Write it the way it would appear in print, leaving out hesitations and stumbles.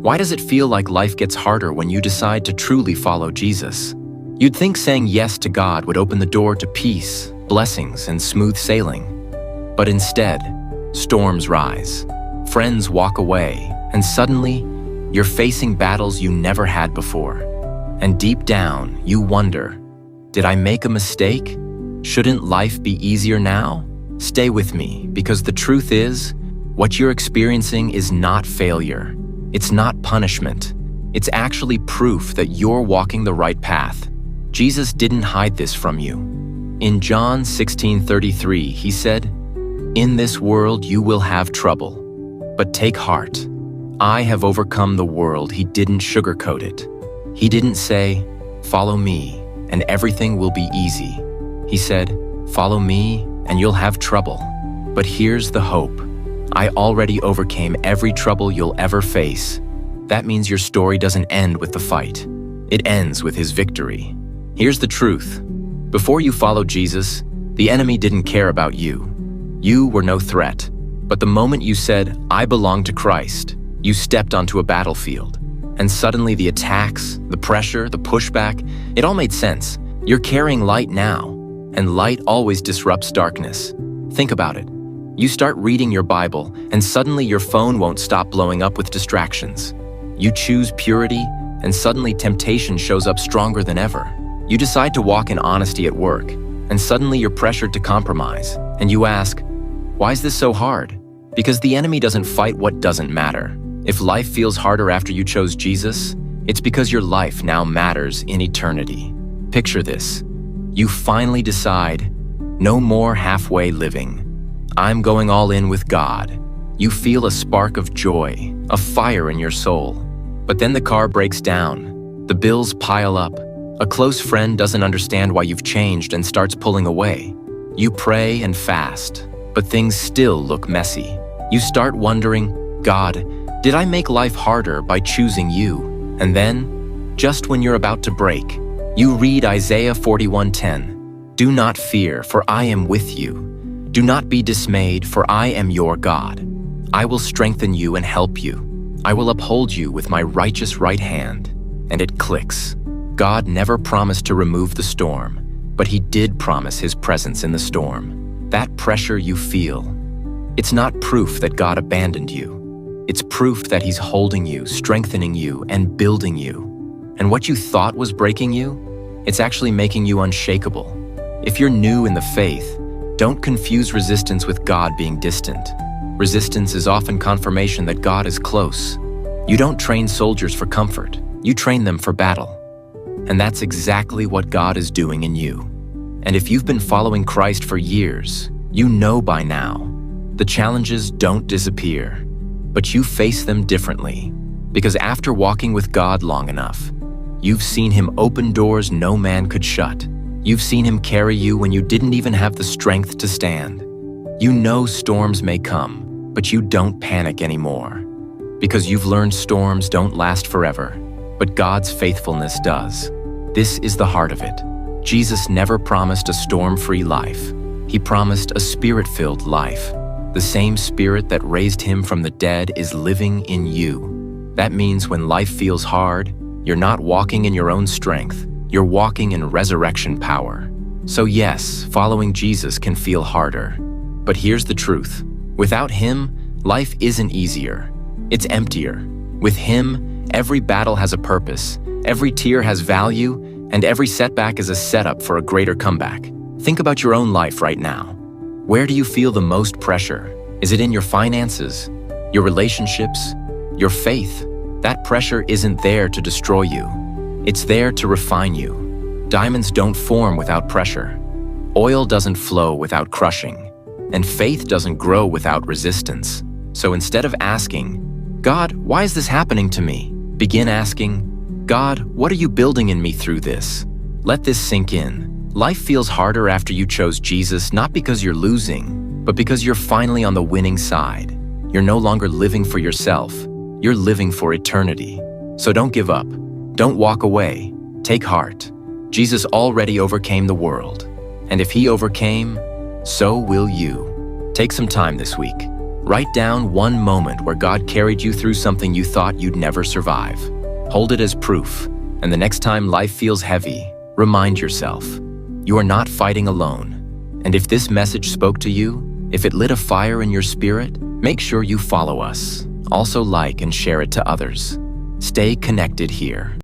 Why does it feel like life gets harder when you decide to truly follow Jesus? You'd think saying yes to God would open the door to peace, blessings, and smooth sailing. But instead, storms rise, friends walk away, and suddenly, you're facing battles you never had before. And deep down, you wonder, did I make a mistake? Shouldn't life be easier now? Stay with me, because the truth is, what you're experiencing is not failure. It's not punishment. It's actually proof that you're walking the right path. Jesus didn't hide this from you. In John 16:33, he said, "In this world you will have trouble, but take heart. I have overcome the world." He didn't sugarcoat it. He didn't say, "Follow me, and everything will be easy." He said, "Follow me, and you'll have trouble. But here's the hope. I already overcame every trouble you'll ever face." That means your story doesn't end with the fight. It ends with his victory. Here's the truth. Before you followed Jesus, the enemy didn't care about you. You were no threat. But the moment you said, "I belong to Christ," you stepped onto a battlefield. And suddenly the attacks, the pressure, the pushback, it all made sense. You're carrying light now, and light always disrupts darkness. Think about it. You start reading your Bible, and suddenly your phone won't stop blowing up with distractions. You choose purity, and suddenly temptation shows up stronger than ever. You decide to walk in honesty at work, and suddenly you're pressured to compromise. And you ask, why is this so hard? Because the enemy doesn't fight what doesn't matter. If life feels harder after you chose Jesus, it's because your life now matters in eternity. Picture this. You finally decide, no more halfway living. I'm going all in with God. You feel a spark of joy, a fire in your soul. But then the car breaks down. The bills pile up. A close friend doesn't understand why you've changed and starts pulling away. You pray and fast, but things still look messy. You start wondering, God, did I make life harder by choosing you? And then, just when you're about to break, you read Isaiah 41:10. Do not fear, for I am with you. Do not be dismayed, for I am your God. I will strengthen you and help you. I will uphold you with my righteous right hand. And it clicks. God never promised to remove the storm, but he did promise his presence in the storm. That pressure you feel, it's not proof that God abandoned you. It's proof that he's holding you, strengthening you, and building you. And what you thought was breaking you, it's actually making you unshakable. If you're new in the faith, don't confuse resistance with God being distant. Resistance is often confirmation that God is close. You don't train soldiers for comfort, you train them for battle. And that's exactly what God is doing in you. And if you've been following Christ for years, you know by now, the challenges don't disappear, but you face them differently. Because after walking with God long enough, you've seen him open doors no man could shut. You've seen him carry you when you didn't even have the strength to stand. You know storms may come, but you don't panic anymore. Because you've learned storms don't last forever, but God's faithfulness does. This is the heart of it. Jesus never promised a storm-free life. He promised a spirit-filled life. The same spirit that raised him from the dead is living in you. That means when life feels hard, you're not walking in your own strength. You're walking in resurrection power. So yes, following Jesus can feel harder. But here's the truth. Without him, life isn't easier. It's emptier. With him, every battle has a purpose, every tear has value, and every setback is a setup for a greater comeback. Think about your own life right now. Where do you feel the most pressure? Is it in your finances, your relationships, your faith? That pressure isn't there to destroy you. It's there to refine you. Diamonds don't form without pressure. Oil doesn't flow without crushing. And faith doesn't grow without resistance. So instead of asking, God, why is this happening to me? Begin asking, God, what are you building in me through this? Let this sink in. Life feels harder after you chose Jesus, not because you're losing, but because you're finally on the winning side. You're no longer living for yourself. You're living for eternity. So don't give up. Don't walk away. Take heart. Jesus already overcame the world. And if he overcame, so will you. Take some time this week. Write down one moment where God carried you through something you thought you'd never survive. Hold it as proof, and the next time life feels heavy, remind yourself, you are not fighting alone. And if this message spoke to you, if it lit a fire in your spirit, make sure you follow us. Also like and share it to others. Stay connected here.